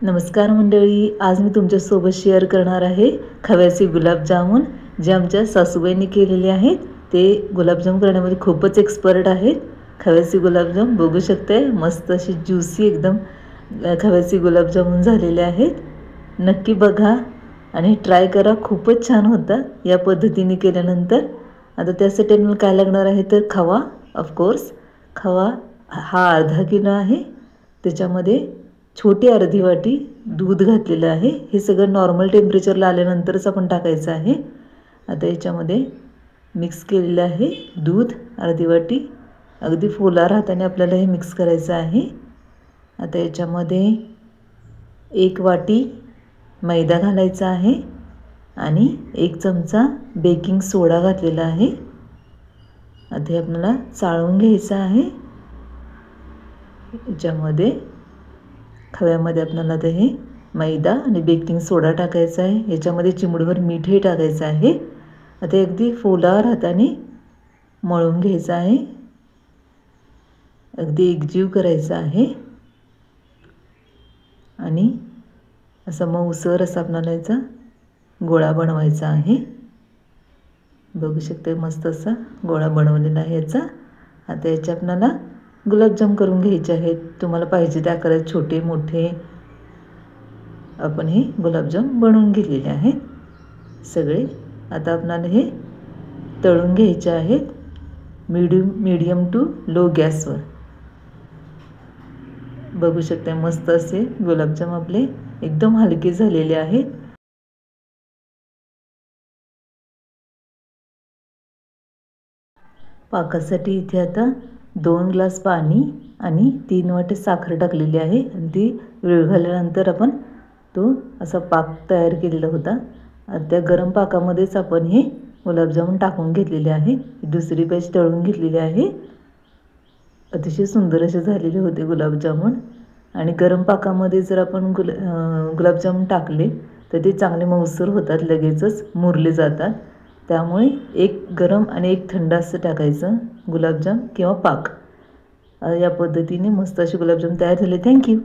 नमस्कार मंडळी, आज मी तुमच्यासोबत शेअर करणार आहे खव्याचे गुलाबजामुन जे आमच्या सासूबाईंनी केलेले आहेत। ते गुलाबजाम करण्यामध्ये खूपच एक्सपर्ट आहेत। खव्याचे गुलाबजाम बघू शकते, मस्त अशी ज्यूसी एकदम खव्याचे गुलाबजामुन झालेले आहेत। नक्की बघा आणि ट्राय करा, खूपच छान होतात या पद्धतीने केल्यानंतर। आता त्यासाठी आपल्याला काय लागणार आहे तर खवा, ऑफकोर्स खवा हा अर्धा किलो आहे। त्याच्यामध्ये छोटी अर्धी वाटी दूध घातलेलं आहे। हे सगळं नॉर्मल टेम्परेचरला आल्यानंतरच आपण टाकायचं आहे। आता याच्यामध्ये मिक्स केलेलं आहे दूध अर्धी वाटी, अगदी फुलार हाताने आपल्याला हे मिक्स करायचं आहे। आता याच्यामध्ये 1 वाटी मैदा घालायचा आहे आणि 1 चमचा बेकिंग सोडा घातलेला आहे। आता हे आपल्याला चाळून घ्यायचं आहे। याच्यामध्ये खव्यामध्ये आपल्याला आता हे मैदा आणि बेकिंग सोडा टाकायचा आहे। याच्यामध्ये चिमूटभर मीठही टाकायचं आहे। आता अगदी फुलावर हाताने मळून घ्यायचं आहे, अगदी एकजीव करायचं आहे आणि असा मऊसर असा आपल्याला याचा गोळा बनवायचा आहे। बघू शकते मस्त असा गोळा बनवलेला आहे याचा। आता याचे आपल्याला गुलाबजाम करून घ्यायचे आहेत। तुम्हाला पाहिजे त्या आकारात छोटे मोठे आपण हे गुलाबजाम बनवून घेतलेले आहेत सगळे। आता आपल्याला हे तळून घ्यायचे आहेत मीडियम टू लो गॅसवर। बघू शकता मस्त असे गुलाबजाम आपले एकदम हलके झालेले आहेत। पाकासाठी इथे आता 2 ग्लास पाणी आणि 3 वाटी साखर टाकलेली आहे आणि ती विरघळल्यानंतर आपण तो असा पाक तयार केलेला होता। त्या गरम पाकामध्येच आपण हे गुलाबजामुन टाकून घेतलेले आहे। दुसरी बॅच तळून घेतलेली आहे। अतिशय सुंदर असे झालेले होते गुलाबजामुन। आणि गरम पाकामध्ये जर आपण गुलाबजामुन टाकले तर ते चांगले मऊसर होतात, लगेचच मुरले जातात। त्यामुळे एक गरम आणि एक थंड असं टाकायचं गुलाबजाम किंवा पाक। या पद्धतीने मस्त असे गुलाबजाम तयार झाले। थँक्यू।